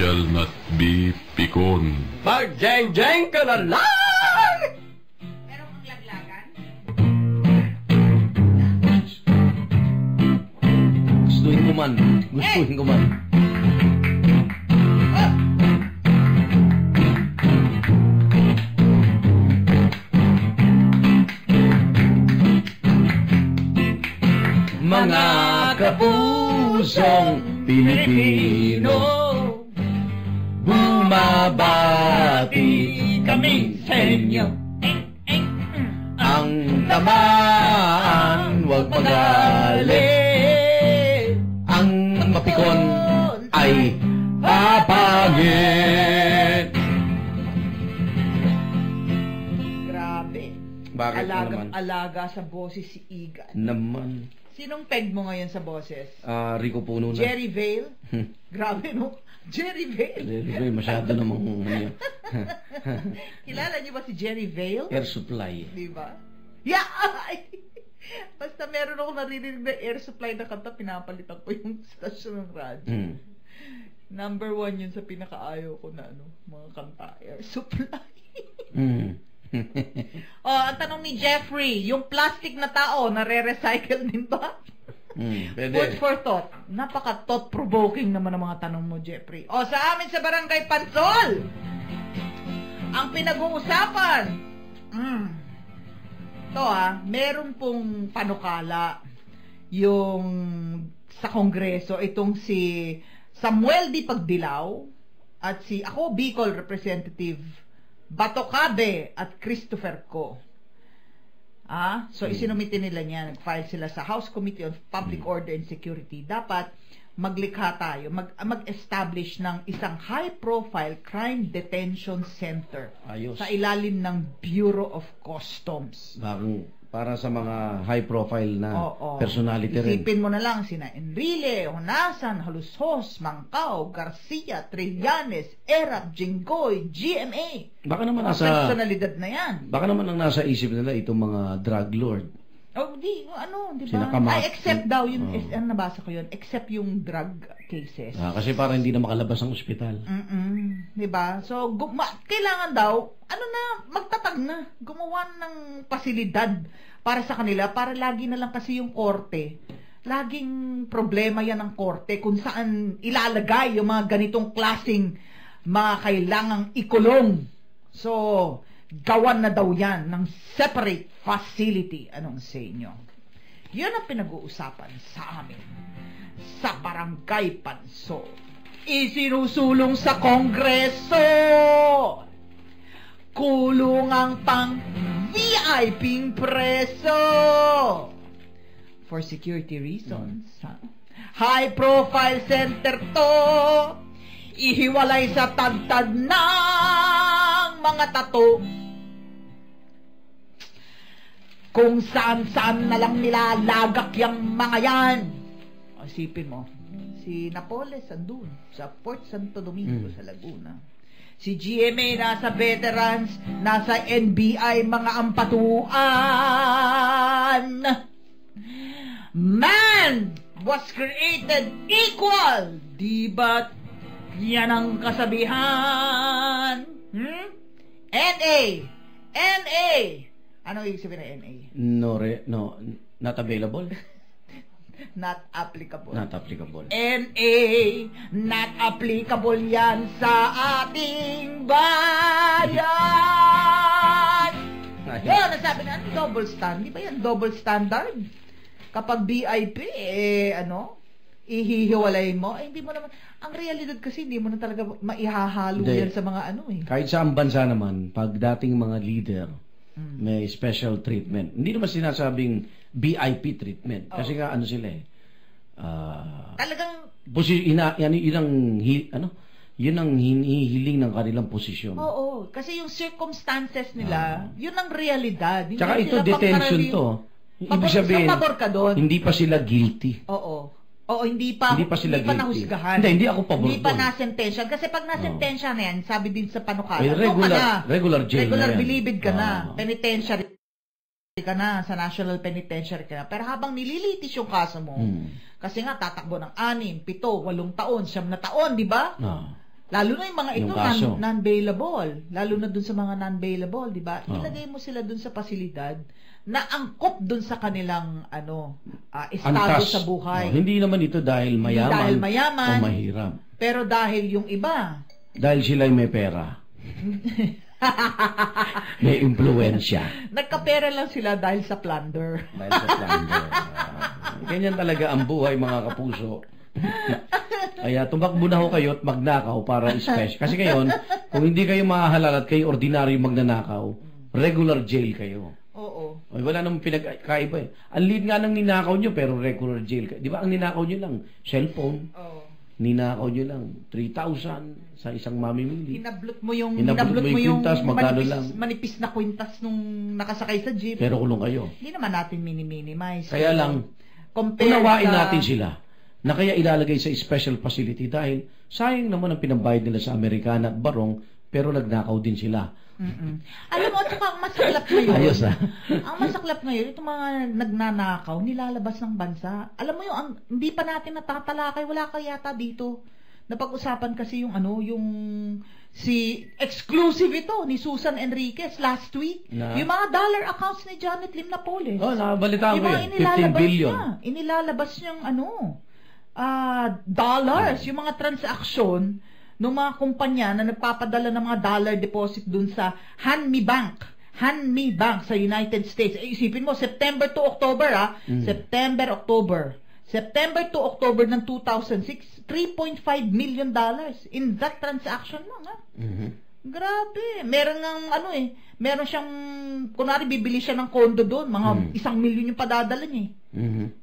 shall not be pikon. Mag-jeng-jeng ka na lang! Meron kang laglagan? Gustuin ko man. Gustuin ko man. Mga kapusong Pilipino, bumabati kami sa inyo. Ang tamaan, huwag magalit. Ang mapikon ay papangit. Grabe. Bakit naman? Alaga sa boses si Igan. Naman. Sinong peg mo ngayon sa boses? Rico Puno na. Jerry Vale? Grabe, no? Jerry Vale. Jerry Vale, masyado namang ano. Kilala niyo ba si Jerry Vale? Air supply. Di ba? Yeah! Basta meron ako naririnig na air supply na kanta, pinapalitan ko yung stasyon ng radyo. Number 1 yun sa pinakaayaw ko na mga kanta, air supply. Ang tanong ni Jeffrey, yung plastic na tao, nare-recycle din ba? Pwede. Food for thought. Napaka-thought-provoking naman ang mga tanong mo, Jeffrey. Sa amin sa Barangay Pansol, ang pinag-uusapan, meron pong panukala yung sa Kongreso, itong si Samuel D. Pagdilaw at ako, Bicol Representative Bato Cabe at Christopher Co. So isinumite nila niya, nag-file sila sa House Committee on Public Order and Security. Dapat maglikha tayo, mag-establish ng isang high-profile crime detention center. Ayos. Sa ilalim ng Bureau of Customs. Para sa mga high-profile na personality rin. Isipin mo na lang sina Enrile, Honasan, Halusos, Mangkao, Garcia, Trillanes, Erap, Jinggoy, GMA. Baka naman personalidad na yan. Baka naman ang nasa isip nila itong mga drug lord. Di ba? Except daw yun, nabasa ko yun, except yung drug cases. Kasi para hindi na makalabas ang ospital. Di ba? So, kailangan daw, magtatag na, gumawa ng pasilidad para sa kanila, para lagi na lang kasi yung korte. Laging problema yan ng korte kung saan ilalagay yung mga ganitong klaseng mga kailangang ikulong. So, gawan na daw yan ng separate facility. Anong sa inyo? Yan ang pinag-uusapan sa amin sa Barangay Pansol. Isinusulong sa Kongreso. Kulong ang pang VIP preso. For security reasons. High profile center to. Ihiwalay sa tagtad ng mga tato. Kung saan-saan na lang nilalagak yung mga yan. Isipin mo, si Napoles andun sa Port Santo Domingo sa Laguna. Si GMA nasa veterans, nasa NBI mga ampatuan. Man was created equal. Di ba yan ang kasabihan? NA. Ano ibig sabihin ng NA? Not available. Not applicable. Not applicable. NA, not applicable yan sa ating bayan. Yun, nasabi na, double standard. Di ba yan double standard? Kapag VIP, ihihiwalay mo, hindi mo naman, ang realidad kasi hindi mo na talaga maihahalo yan sa mga Kahit sa bansa naman, pag dating mga leader, may special treatment. Hindi naman sinasabing VIP treatment. Kasi nga, talagang, yun ang hinihiling ng kanilang posisyon. Oo, kasi yung circumstances nila, yun ang realidad. Tsaka ito, detention to. Ibig sabihin, hindi pa sila guilty. Hindi pa nahusgahan. Hindi ako pabor doon. Hindi pa nasentensya. Kasi pag nasentensya na yan, sabi din sa panukala, regular jail regular na yan. bilibid ka na. Penitentiary ka na, sa national penitentiary ka na. Pero habang nililitis yung kaso mo, kasi nga tatakbo ng 6, 7, 8 taon, 9 na taon, di ba? Lalo na yung mga ito, Yung kaso. non-bailable. Lalo na dun sa mga non-bailable, di ba? Oh. Ilagay mo sila dun sa pasilidad na angkop dun sa kanilang estado Antas. sa buhay. Hindi naman ito dahil mayaman, dahil mayaman. o mahirap. Pero dahil yung iba, Dahil sila'y may pera. May impluensya. nagkapera lang sila dahil sa plunder. Dahil sa plunder. Ganyan talaga ang buhay, mga kapuso. Kaya tumakbo na ho kayo at magnakaw para special. Kasi ngayon, kung hindi kayo mahahalal at kayo ordinaryo magnanakaw, regular jail kayo. Oo. Ay, wala namang pinagkaiba eh. Ang lead nga ng ninakaw nyo, pero regular jail kayo. Di ba ang ninakaw nyo lang? Cellphone. Oo. Ninakaw nyo lang 3,000 sa isang mamimili. Hinablot mo yung kwintas, magkano lang. manipis na kwintas nung nakasakay sa jeep. Pero kulong kayo. Hindi naman natin mini-minimize. Kaya lang, compare unawain sa- natin sila na kaya ilalagay sa special facility dahil sayang naman ang pinambayad nila sa Amerikana at Barong pero nagnakaw din sila. Mm-mm. Alam mo, tsaka ang masaklap ngayon. Ayos Ang masaklap ngayon, itong mga nagnanakaw, nilalabas ng bansa. Alam mo yung, hindi pa natin natatalakay, wala ka yata dito. Napag-usapan kasi yung si exclusive ito ni Susan Enriquez last week. Na? Yung mga dollar accounts ni Janet Lim Napoles. Oh, nakabalita ko Yung mga yun. 15 billion. Inilalabas niyang dollars, yung mga transaksyon ng mga kumpanya na nagpapadala ng mga dollar deposit dun sa Hanmi Bank sa United States. Isipin mo, September to October, September to October ng 2006, $3.5 million in that transaction lang, ha? Grabe. Meron siyang, kunwari bibili siya ng kondo doon, mga 1 million yung padadala niya.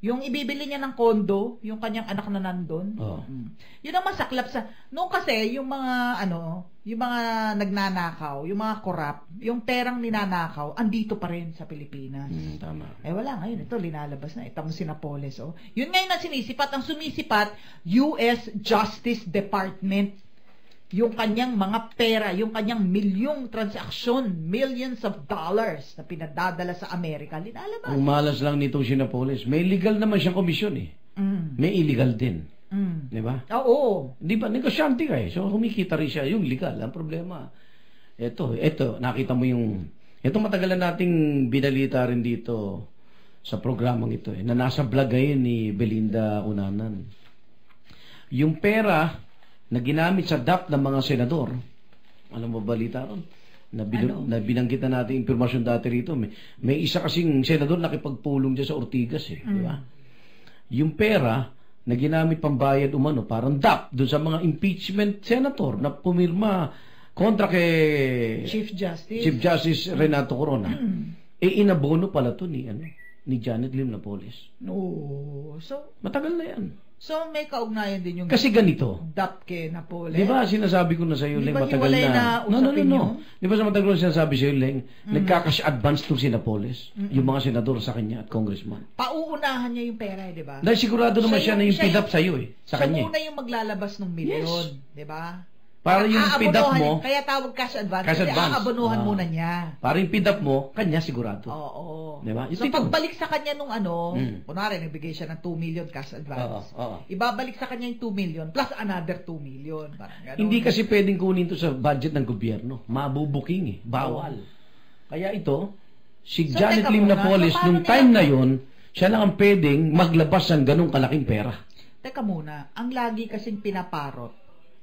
Yung ibibili niya ng kondo, yung kanyang anak na nandun. Oh. Yun ang masaklap sa, noong kasi, yung mga nagnanakaw, yung mga korap, yung perang ninanakaw, andito pa rin sa Pilipinas. Tama. Wala ngayon. Ito, linalabas na. Ito mo si Napoles, oh. Yun ngayon ang sinisipat. Ang sumisipat, US Justice Department. Yung kanyang mga pera, yung kanyang milyong transaksyon, millions of dollars na pinadadala sa Amerika, linalabas. Ang malas lang nitong Sinapolis, may legal naman siyang komisyon eh. May illegal din. Di ba? Oo. Di ba? Negosyante ka eh. So, kumikita rin siya. Yung legal. Ang problema, ito, nakita mo yung, ito matagalan nating binalita rin dito sa programang ito eh, na nasa vlog ngayon ni Belinda Unanan. Yung pera na ginamit sa DAP ng mga senador, alam mo balita ron? Na binanggit na natin impormasyon dati rito. May isa kasing senador nakipagpulong dyan sa Ortigas eh. Di ba? Yung pera na ginamit pang bayad umano, parang DAP, doon sa mga impeachment senator na pumirma kontra kay Chief Justice Renato Corona. Inabono pala to ni Janet Lim Napoles. No. So, matagal na yan. So, may kaugnayan din yung Kasi ganito. DAP kay Napoles. Di ba sinasabi ko na sa iyo, Leng, matagal hiwalay na. usapin yun? Di ba sa matagal na sinasabi sa iyo, Leng, nagkakash advance to si Napoles, yung mga senador sa kanya at congressman. Pauunahan niya yung pera, di ba? Dahil sigurado naman siya na yung pidap sa iyo sa kanya. Siya muna yung maglalabas ng milyon, di ba? Para yung pidap mo, kaya tawag cash advance, cash kasi advance. aabonohan muna niya. Para yung pidap mo, kanya sigurado. Oo. Di ba? So, pagbalik sa kanya nung kunwari, nagbigay siya ng 2 million cash advance. Oo. Ibabalik sa kanya yung 2 million plus another 2 million. Parang gano'n. Hindi kasi pwedeng kunin to sa budget ng gobyerno. Mabubuking eh. Bawal. Kaya ito, si So, Janet teka Lim muna. Napoles, So, nung paano time nila- na yon, siya lang ang pwedeng maglabas ng ganong kalaking pera. Teka muna, ang lagi kasing pinaparot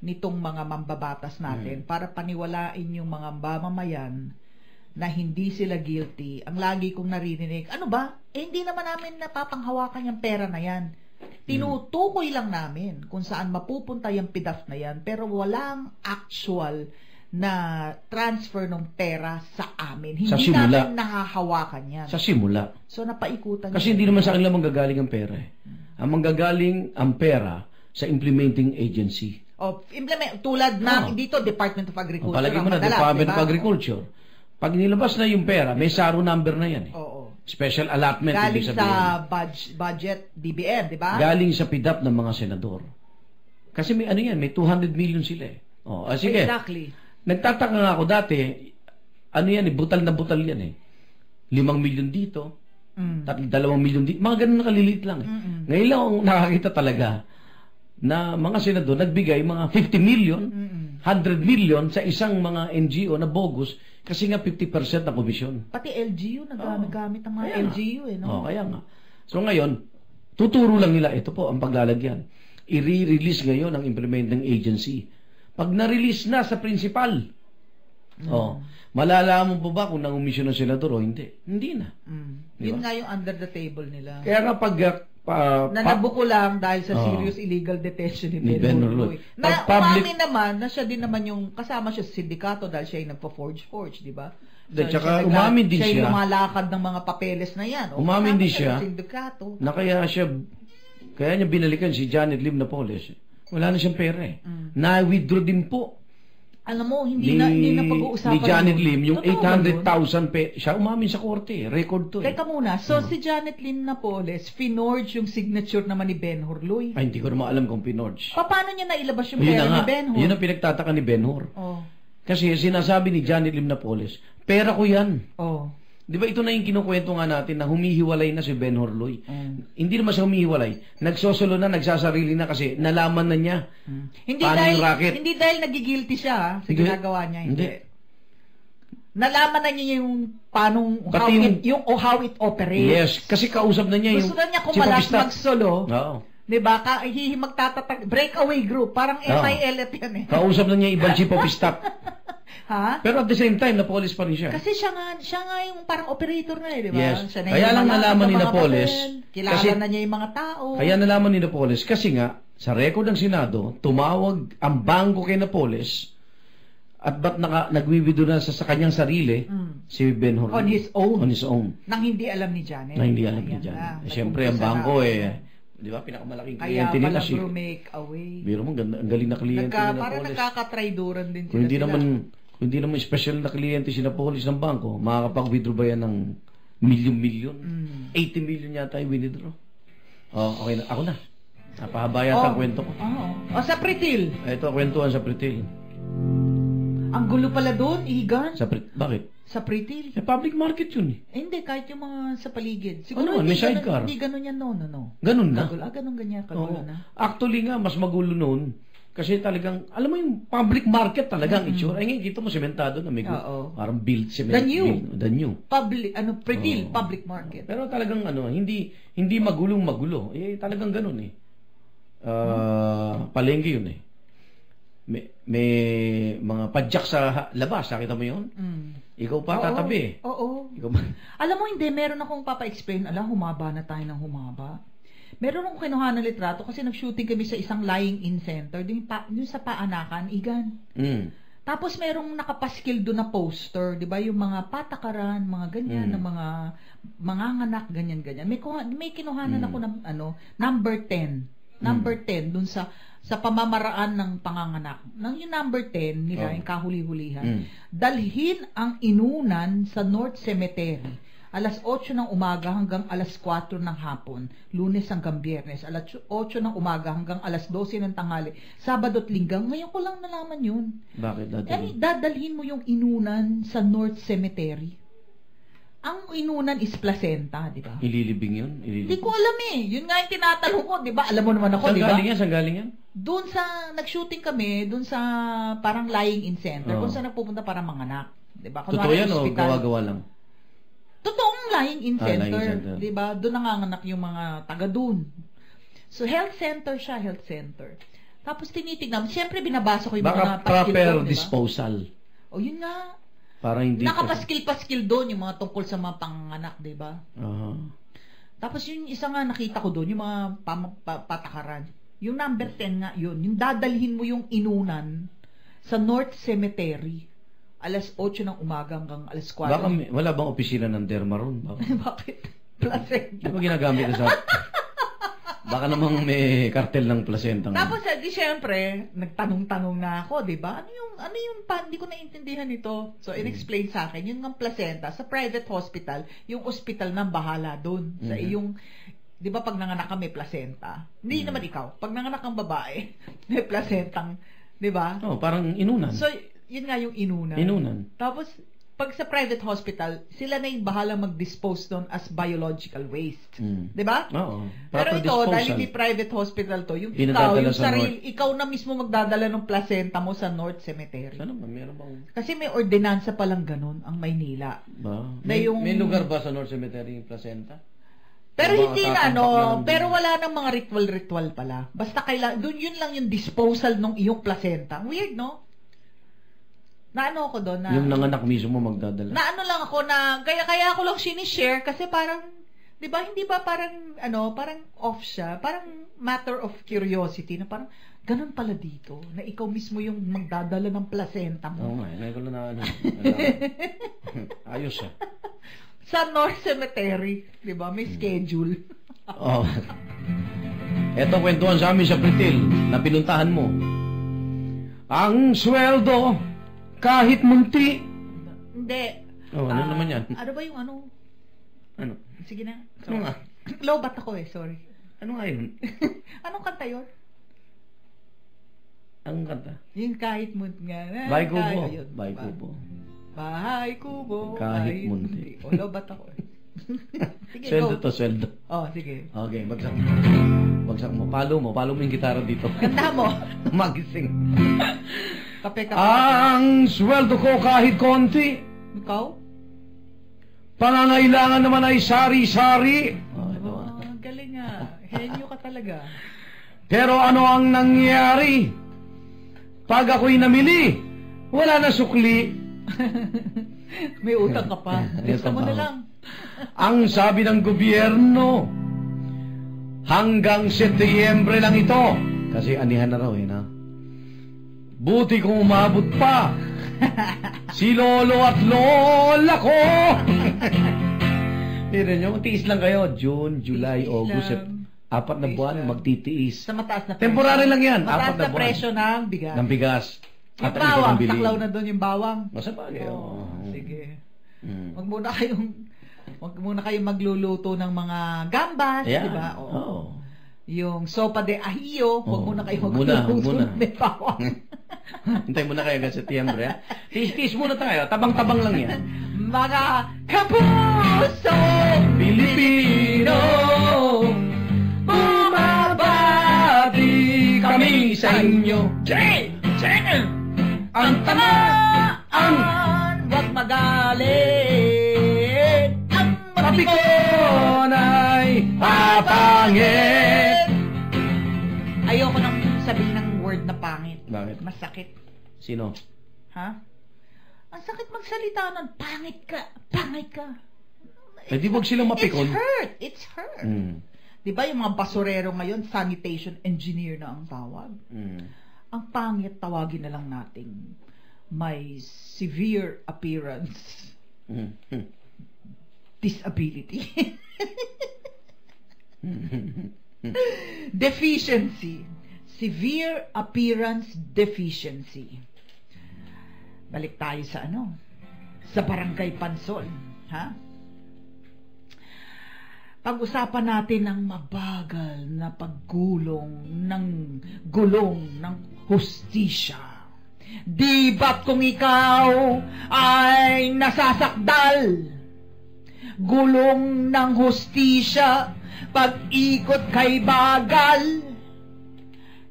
nitong mga mambabatas natin para paniwalain yung mga mamamayan na hindi sila guilty. Ang lagi kong naririnig, ano ba? Hindi naman namin napapanghawakan yung pera na yan. Tinutukoy lang namin kung saan mapupunta yung PDAF na yan, pero walang actual na transfer ng pera sa amin. Sa Hindi simula. namin nahahawakan yan. Sa simula. So, napaikutan. Kasi hindi naman sa kanila manggagaling ang pera eh. Ang manggagaling ang pera sa implementing agency. Tulad ng dito, Department of Agriculture. Palagi mo ang na, madalas, Department diba? of Agriculture. Pag nilabas na yung pera, may SARO number na yan eh. Oo. Special allotment. Galing ibig sabihin. sa budget DBM, di ba? Galing sa PDAP ng mga senador. Kasi may may 200 million sila eh. Sige. Exactly. Nagtataka nga ako dati, butal na butal yan eh. 5 million dito, 2 million dito, mga ganun nakaliliit lang eh. Ngayon lang akong nakakita talaga na mga senador nagbigay mga 50 million, 100 million sa isang mga NGO na bogus kasi nga 50% na komisyon. Pati LGU, nagagamit ang mga LGU no? Kaya nga. So ngayon, tuturo lang nila, ito po ang paglalagyan. I-release ngayon ang implementing agency. Pag na-release na sa principal, malalaman po ba kung nangumisyon ng senador o hindi? Hindi na. Diba? Yun nga yung under the table nila. Kaya nga pag na nabuko lang dahil sa serious illegal detention ni Ben Hurloy. Na umamin naman na siya din naman yung kasama siya sa sindikato dahil siya yung nagpa-forge, di ba? So, tsaka umamin din siya. Siya yung lumalakad ng mga papeles na yan. Umamin din siya sindikato. Na kaya niya binalikan si Janet Lim Napoles. Wala na siyang pera eh. Na-withdraw din po. Alam mo, hindi na pag-uusapan ni Janet Lim, yung 800,000 siya umamin sa korte. Record to. Teka muna, so si Janet Lim Napoles, finorge yung signature naman ni Ben Hurloy. Ay, hindi ko naman alam kung pinorge. Paano niya nailabas yung pera ni Ben Hur? Yun ang pinagtataka ni Ben Hur. Kasi sinasabi ni Janet Lim Napoles, pera ko yan. Di ba ito na yung kinukwento nga natin na humihiwalay na si Ben Hurloy. Hindi naman siya humihiwalay. Nagsosolo na, nagsasarili na kasi nalaman na niya. Hindi dahil nagigilty siya sa ginagawa niya. Hindi. Nalaman na niya yung how it operates. Yes, kasi kausap na niya gusto na niya kumalas magsolo. Di ba? Magtatatag, breakaway group. Parang MILF yan eh. Kausap na niya ibang chief of staff. Ha? Pero at the same time, Napoles pa rin siya. Kasi siya nga yung parang operator na di ba? Yes. Siya kaya lang nalaman ni Napoles. Kilala na niya yung mga tao. Kaya nalaman ni Napoles kasi nga, sa record ng Senado, tumawag ang bangko kay Napoles at ba't nagwiwido na sa kanyang sarili si Ben Hurloy. On his own. Nang hindi alam ni Janet. Siyempre, ang bangko di ba, pinakamalaking kliyente nila si... Kaya pala make away. Biro mo, ang galing na kliyente ni Napoles. Parang nagkakatrayduran din sila. Kung hindi naman special na kliyente si Napoles ng bangko, makakapag-withdraw ba yan ng milyon-milyon? 80 million yata yung withdraw. Okay na. Ako na. Napahaba yata ang kwento ko. Sa Pritil. Ito, kwentuhan sa Pritil. Ang gulo pala doon, Igan. Bakit? Sa Pritil. Public market yun eh. Hindi, kahit yung mga sa paligid. Siguro may sidecar. Hindi ganun yan no. Ganun na? Ganun ganyan, kagulo na. Actually nga, mas magulo noon. Kasi talagang, alam mo yung public market talagang itsura. Ay ngayon, dito mo sementado na may parang build cement. The new. Pritil, public market. Pero talagang hindi magulo. Talagang ganun eh. Palengke yun eh. May mga padyak sa labas, nakita mo yun? Ikaw pa tatabi. Oo. Alam mo, hindi, meron akong papa-explain. Humaba na tayo ng humaba. Meron akong kinuha ng litrato kasi nag-shooting kami sa isang lying-in center, yung sa Paanakan, Igan. Tapos merong nakapaskil doon na poster, di ba? Yung mga patakaran, mga ganyan, ng mga manganganak, ganyan. May kinuhanan ako ng number 10. Number 10 doon sa pamamaraan ng panganganak. Nang yung number 10 nila, yung kahuli-hulihan, dalhin ang inunan sa North Cemetery. Alas 8 ng umaga hanggang alas 4 ng hapon, Lunes hanggang Biyernes, alas 8 ng umaga hanggang alas 12 ng tanghali, Sabado at Linggo. Ngayon ko lang nalaman yun. Bakit dadalhin? Dadalhin mo yung inunan sa North Cemetery. Ang inunan is placenta, di ba? Ililibing yun? Hindi ko alam eh. Yun nga yung tinatanong ko, di ba? Alam mo naman ako, di ba? Saan galing yan? Doon nag-shooting kami, doon sa parang lying-in center, kung saan nagpupunta para manganak. Di ba? Totoo yan o gawa-gawa lang? Totoong lying-in center. Di ba? Doon nanganganak yung mga taga doon. So, health center siya, health center. Tapos tinitignan, siyempre binabasa ko yung mga paskil proper doon, disposal. O yun nga. Para hindi nakapaskil-paskil doon yung mga tungkol sa mga panganak, di ba? Tapos yung isa nga nakita ko doon, yung mga patakaran. Yung number 10 nga yun, yung dadalhin mo yung inunan sa North Cemetery. Alas 8 ng umaga hanggang alas 4. Baka wala bang opisina ng derma ron? Bakit? Placenta. Di ba ginagamit na sa... Baka namang may kartel ng placenta. Tapos, di syempre, nagtanong-tanong na ako, di ba? Ano yung hindi ko naintindihan ito. So, in-explain sa akin, yung ng placenta, sa private hospital, yung hospital na bahala doon. Sa iyong, di ba pag nanganak ka may placenta? Hindi naman ikaw. Pag nanganak kang babae, may placentang, di ba? Parang inunan. So, yun nga yung inunan. Inunan. Tapos, pag sa private hospital, sila na yung bahala mag-dispose doon as biological waste. Di ba? Oo. Pero Proper ito, disposal. dahil hindi private hospital to, yung Dinadadala yung sa sarili, ikaw na mismo magdadala ng placenta mo sa North Cemetery. Ano ba? Meron bang... Kasi may ordinansa palang ganun ang Maynila. Ba? Na yung- May lugar ba sa North Cemetery yung placenta? Pero Mga hindi na tatampak lang pero din. wala nang mga ritual pala. Basta kailangan, doon yun lang yung disposal ng iyong placenta. Weird, no? Naano ako doon na... Yung nanganak mismo magdadala. Naano lang ako na, kaya ako lang sinishare kasi parang, di ba, hindi ba parang, parang off siya, parang matter of curiosity na parang, ganun pala dito, na ikaw mismo yung magdadala ng placenta mo. Oo nga, ngayon ko lang na ayos siya. Sa North Cemetery, di ba, may schedule. Oh. Eto kwentuhan sa amin sa Pritil na pinuntahan mo. Ang sweldo kahit munti. Hindi. Oh, ano naman yan? Ano ba yung ano? Ano? Sige na. Ano nga? Lobat ako sorry. Ano nga yun? Anong kanta yun? Anong kanta? Yung kahit munti nga. Bahay Kubo. Yun. Bahay Kubo. Bahay Kubo. Kahit munti. O, lobat ako Sige, Sweldo go. to, sweldo. Oh, sige. Okay, bagsak mo. Bagsak mo. Palo mo yung gitara dito. Kanta mo. Magising. Kape. Ang sweldo ko kahit konti. Ikaw? Pangangailangan naman ay sari-sari. Ito. Galing nga. Henyo ka talaga. Pero ano ang nangyari? Pag ako'y namili, wala na sukli. May utang ka pa. Lista mo pa. na lang. Ang sabi ng gobyerno, hanggang Setyembre lang ito. Kasi anihan na raw na. Buti kung umabot pa. Si lolo at lola ko. Tira nyo, tiis lang kayo. June, July, Tiis August, lang. 4 na Tiis buwan, lang. magtitiis. Sa mataas na presyo. Temporary lang yan, Mataas 4 na na buwan. presyo ng bigas. Ng bigas. Yung At bawang, ang bili. saklaw na doon yung bawang. Masa bagay, Oo, sige. Mm. Wag muna kayong magluluto ng mga gambas, Yeah. di ba? Oo. Yung sopa de ajillo, wag Oo. muna kayong Muna. magluluto ng may bawang. Hintay muna kayo hanggang Setyembre. Tiis-tiis muna tayo. Tabang-tabang lang yan. Mga kapuso Pilipino, bumabati kami sa inyo. Ang tamaan, wag magalit. Ang mapikon ay papangit. Ayoko nang sabihin ng word na pangit. Bakit? Masakit. Sino? Ha? Ang sakit magsalita nun. Pangit ka. Pangit ka. Eh, di wag silang mapikon. It's hurt. It's hurt. Mm. Di ba yung mga basurero ngayon, sanitation engineer na ang tawag? Mm. Ang pangit, tawagin na lang nating may severe appearance Mm. disability. Deficiency. Severe appearance deficiency. Balik tayo sa sa Barangay Pansol. Ha? Pag-usapan natin ang mabagal na paggulong ng gulong ng hustisya. Di ba't kung ikaw ay nasasakdal? Gulong ng hustisya, pag-ikot kay bagal.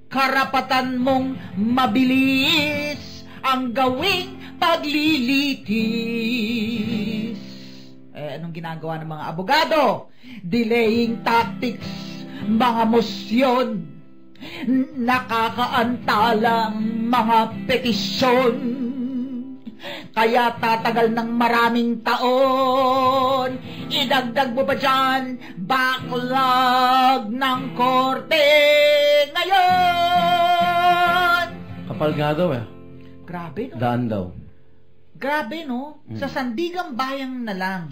Karapatan mong mabilis ang gawing paglilitis. Anong ginagawa ng mga abogado? Delaying tactics, mga motion, nakakaantalang mga petisyon. Kaya tatagal ng maraming taon. Idagdag mo pa dyan, backlog ng korte ngayon. Kapal nga daw eh. Grabe, no? Daan daw. Grabe, no? Sa Sandigang Bayan na lang.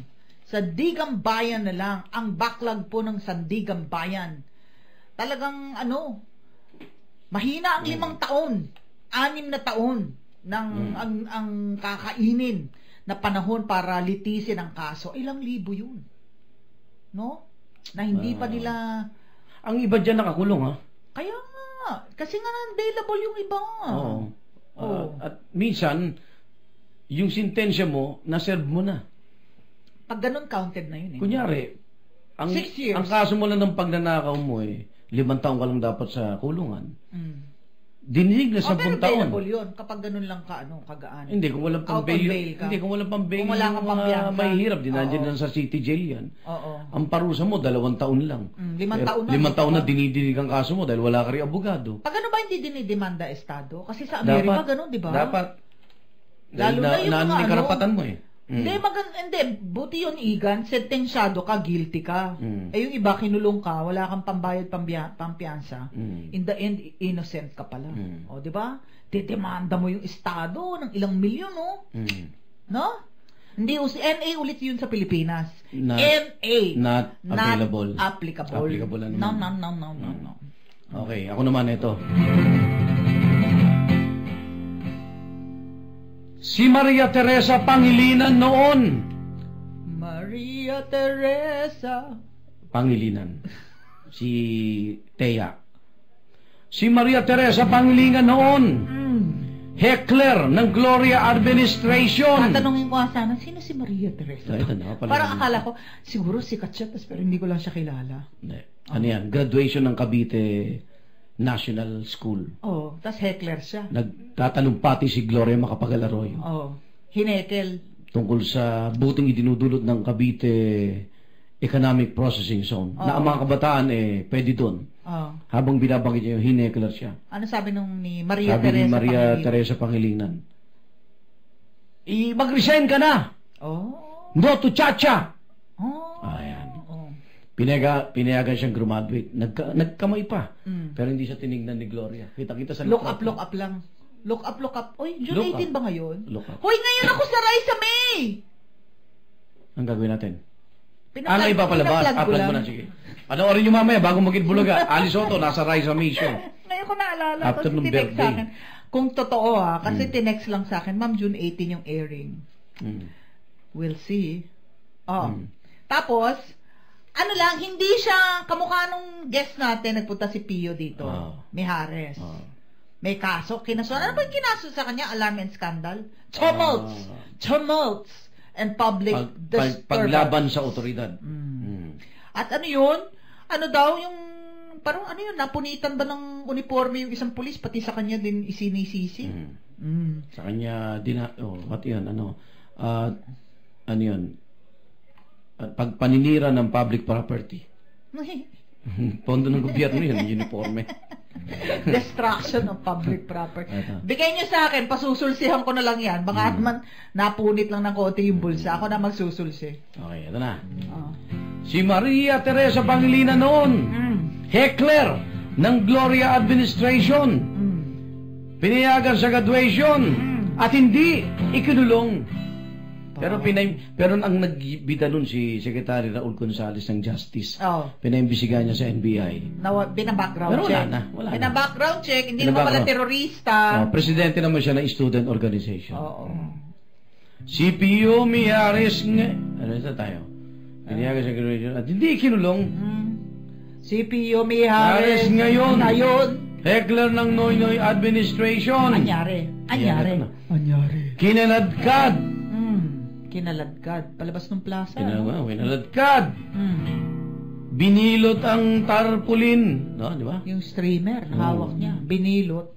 Sandigang Bayan na lang. Ang backlog po ng Sandigang Bayan. Talagang, mahina ang 5 taon. 6 na taon ng ang kakainin na panahon para litisin ang kaso. Ilang libo yun. No? Na hindi pa nila... Ang iba dyan nakakulong, ha? Kaya nga. Kasi nga available yung iba. Oo. Oo. At minsan, yung sentensya mo, na-serve mo na. Pag ganun, counted na yun eh. Kunyari, 6 years. ang kaso mo lang ng pagnanakaw mo 5 taon ka lang dapat sa kulungan. Dinilig na 10 pero taon. bailable yun kapag ganun lang kagaan. Hindi, kung walang Out on pang-bail. bail ka. Hindi, kung walang pang-bail Kung wala kang pampiyansa. may hirap. Dinadyan Oo. lang sa city jail yan. Oo. Ang parusa mo, 2 taon lang. 5 taon na. 5 taon na dinidinig ang kaso mo dahil wala ka rin abogado. Pag ano ba hindi dinidemanda Estado? Kasi sa Amerika ganun, di ba? Dapat. Lalo na yung mga may karapatan mo eh. Hindi, buti yun, Igan, sentensyado ka, guilty ka. Eh yung iba, kinulong ka, wala kang pambayad, pampiyansa. In the end, innocent ka pala. O, di ba? Didemanda mo yung Estado ng ilang milyon, no? No? Hindi, NA ulit yun sa Pilipinas. NA. Not available. Not applicable. Applicable na naman. No. Okay, ako naman ito. Si Maria Teresa Pangilinan noon. Maria Teresa. Pangilinan. Si Thea. Si Maria Teresa Pangilinan noon. Heckler ng Gloria Administration. Tatanungin ko sana, sino si Maria Teresa? Ito na, Parang akala ko, siguro sikat siya, pero hindi ko lang siya kilala. Ano yan? Graduation ng Cavite National School. Oh, tas heckler siya. Nagtatalumpati si Gloria Macapagal Arroyo. Oh, hinekel. Tungkol sa buting idinudulot ng Cavite Economic Processing Zone. Na ang mga kabataan pwede doon. Habang binabanggit niya yung hineklar siya. Ano sabi nung ni Maria sabi Teresa? Sabi ni Maria Teresa Pangilinan. Mag-resign ka na! No to chacha! Ayan. Pinayagan siyang graduate. Nagkamay pa. Pero hindi siya tinignan ni Gloria. Kita-kita sa look up lang. Look up. Uy, June 18 ba ngayon? Look up. Hoy, ngayon ako sa Raisa May! Ang gagawin natin? May ipapalabas. Upload mo na, sige. Panoorin nyo mamaya bago mag-Itbulaga. Ali Soto, nasa Raisa May show. Ngayon ko naalala. After kasi nung tinext birthday. sa akin. Kung totoo kasi tinext lang sa akin, Ma'am, June 18 yung airing. We'll see. Tapos, ano lang, hindi siya kamukha nung guest natin, nagpunta si Pio dito. Mijares. May kaso, kinasuhan. Ano ba yung kinaso sa kanya? Alarm and scandal? Tumults and public disturbance. Paglaban sa otoridad. At ano yun? Ano daw yung, parang ano yun, napunitan ba ng uniforme yung isang pulis, pati sa kanya din isinisisi? Sa kanya, what yun, ano yun, pagpaninira ng public property. Pondo ng gobyerno yun, uniforme. Destruction of public property. Bigay nyo sa akin, pasusulsihan ko na lang yan. Baka man napunit lang ng konti yung bulsa. Ako na magsusulsi. Okay, ito na. Si Maria Teresa Pangilinan noon, heckler ng Gloria Administration. Pinayagan sa graduation at hindi ikinulong. Pero ang nagbida nun si Secretary Raul Gonzales ng Justice. Pinaimbisigan niya sa NBI. Bina-background pero check. Wala na. Bina-background check. Hindi naman pala terorista. Presidente naman siya ng student organization. Si Pio Mijares ano ito tayo? Pinayagan sa graduation at hindi ikinulong. Si Pio Mijares ngayon. Heckler ng Noynoy Administration. Anyari. Kinaladkad. Palabas ng plaza. Kinaladkad. Binilot ang tarpaulin. No, di ba? Yung streamer, hawak niya. Binilot.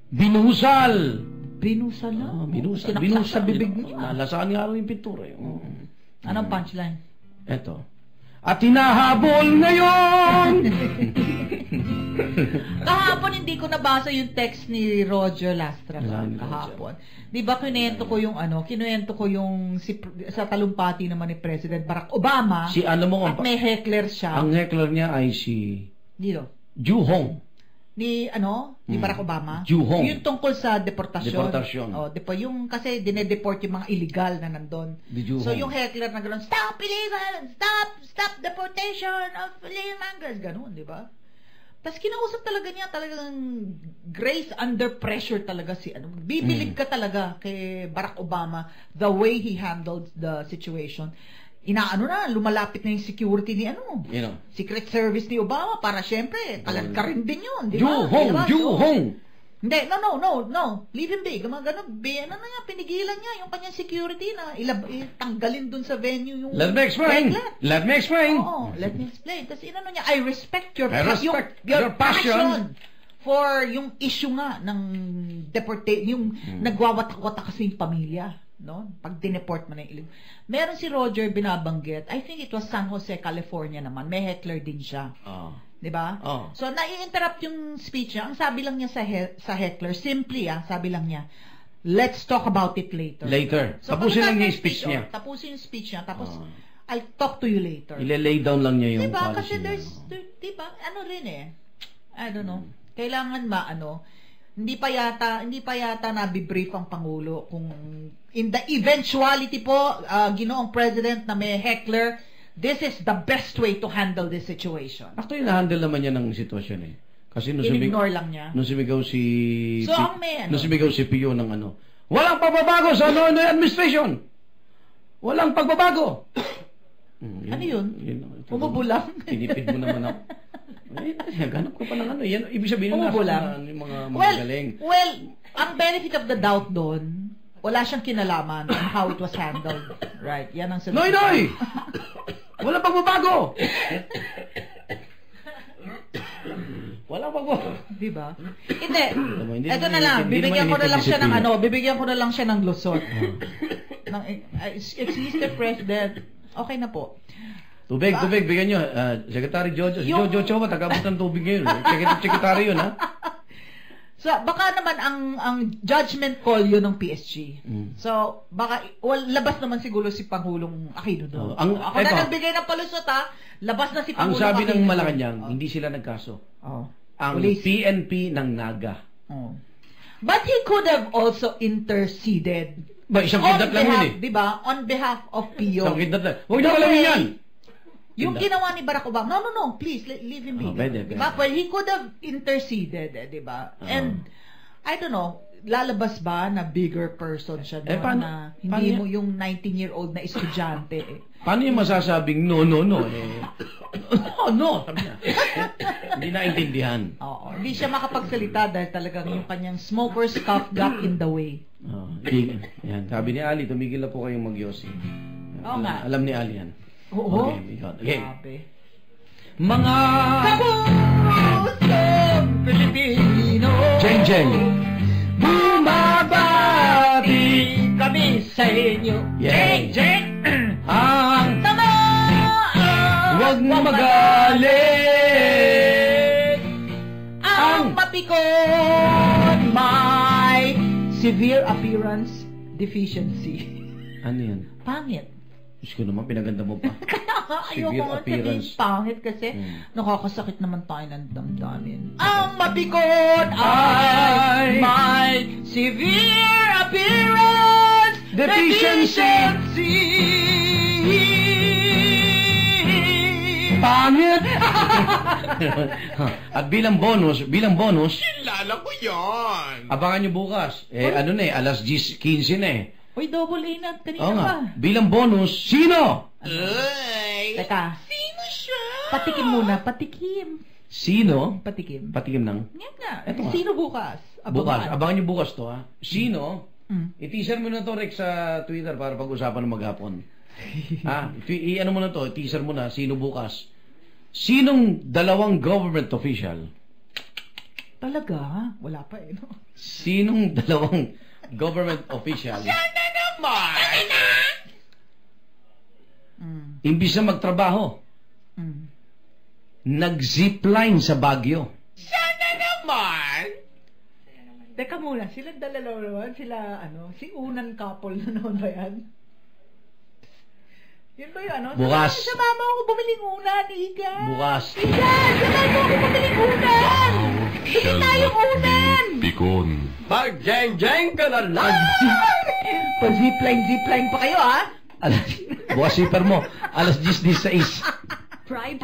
Binusal. Binusal na? Binusal sa bibig niya. Nalasaan nga rin yung pintura. Anong punchline? Eto. At hinahabol ngayon! Kahapon hindi ko nabasa yung text ni Roger Lastra kahapon. Di ba kinuwento ko yung sa talumpati naman ni President Barack Obama. Si ano mo at may heckler siya. Ang heckler niya ay si Ju Hong. Ni Barack Obama. Ju Hong. Yung tungkol sa deportasyon. Yung kasi dinedeport yung mga illegal na nandun. So yung heckler na gano'n, stop illegal! Stop deportation of illegal migrants! Gano'n, di ba? Tapos kinausap talaga niya, talagang grace under pressure talaga bibilib ka talaga kay Barack Obama the way he handled the situation. Lumalapit na yung security ni Secret Service ni Obama para syempre, ka rin din yun, di ba? Ju Hong! Hindi, no. Leave him be. Ganun, ano na niya, pinigilan niya yung kanyang security na tanggalin dun sa venue yung... Let me explain. Let me explain. Oo, let me explain. Tapos inano niya, I respect your passion for yung issue nga ng yung nagwawatak-watak kasi yung pamilya. No? Pag dineport mo na yung meron si Roger binabanggit, I think it was San Jose, California naman, may heckler din siya. Diba? So, nai-interrupt yung speech niya. Ang sabi lang niya sa heckler, simply, sabi lang niya, let's talk about it later. So, tapusin lang niya yung speech niya. Tapusin yung speech niya, tapos, I'll talk to you later. Ile-lay down lang niya yung diba? policy Kasi diba? Ano rin I don't know. Kailangan hindi pa yata nabibrief ang Pangulo kung in the eventuality po, Ginoong President na may heckler, this is the best way to handle this situation. Actually, na-handle naman niya ng sitwasyon Kasi in-ignore lang niya. Nung sumigaw si... So, nung sumigaw si Pio ng walang pagbabago sa administration! Walang pagbabago! Ano yun? Umubulang? Tinipid mo naman ako. Ganap ko pa ng Yan, ibig sabihin ng mga galing. Well, ang benefit of the doubt doon, wala siyang kinalaman on how it was handled. Right? Yan ang sinasabi. Noy! Walang pagbabago! Walang pagbabago. Diba? Hindi. Ito na lang. Bibigyan ko na lang siya ng lusot. Excuse the President. Okay na po. Tubig, bigyan nyo. Secretary Jojo. Si Jojo Chowa, tagabot ng tubig ngayon. Secretary yun, ha? So, baka naman ang judgment call yun ng PSG. So, baka, labas naman siguro si Pangulong Aquino doon. Ako na nagbigay ng palusot, ha? Labas na si Pangulong Aquino. Ang sabi ng Aquino Malacanang, hindi sila nagkaso. Ang PNP ng Naga. But he could have also interceded. Isang kidnap lang yun Diba? On behalf of Pio. Isang kidnap lang. Huwag niyo kalawin yan! Yung ginawa ni Barack Obama, no, please, leave him be. Pwede. Diba? Well, he could have interceded, diba? And, I don't know, lalabas ba na bigger person siya doon na hindi mo yung 19-year-old na estudyante Paano yung masasabing no? No, sabi niya. Hindi naintindihan. Oo, hindi siya makapagsalita dahil talagang yung kanyang smoker's cough got in the way. Yan. Sabi ni Ali, tumigil na po kayong mag-yosi. Nga. Alam ni Ali yan. Oo. Okay. Mga kabusong Pilipino, Jeng. bumabati kami sa inyo. Jeng. Ang tamaan, huwag magalit. Ang mapikon may severe appearance deficiency. Ano yan? Pangit. Diyos ko naman, pinaganda mo pa. Ayoko nga sabihin pangit kasi nakakasakit naman tayo ng damdamin. Ang mapikon ay may severe appearance deficiency. Pangit! At bilang bonus, Kilala ko yan! abangan nyo bukas. Alas 10:15 na Uy, double A na kanina Oo pa. nga. Bilang bonus, sino? Ay! Teka, Sino siya? patikim muna, patikim. Sino? Patikim. Patikim ng? Yan nga. Eto nga. Sino bukas? Bukas. Abangan nyo bukas to, ha? Sino? Mm. I-teaser mo na to, Rex, sa Twitter para pag-usapan ng maghapon. Ha? I-ano mo na to, i-teaser mo na, sino bukas? Sinong dalawang government official? Talaga? Wala pa no? Sinong dalawang government official? Sana naman! Imbis na magtrabaho, nag-zipline sa Baguio. Sana naman! Teka muna, sila dalawa naman, si Unan couple na naman ba yan? Yun ba yun, Bukas. Sama ako bumiling unan, Iga. Bukas. Iga, sama mo ako bumiling unan. Bili tayong unan. Pikon. Mag-jeng-jeng ka na lang! Pa-zipline pa kayo, ha? Bukas zipper mo, alas 10:16. Pride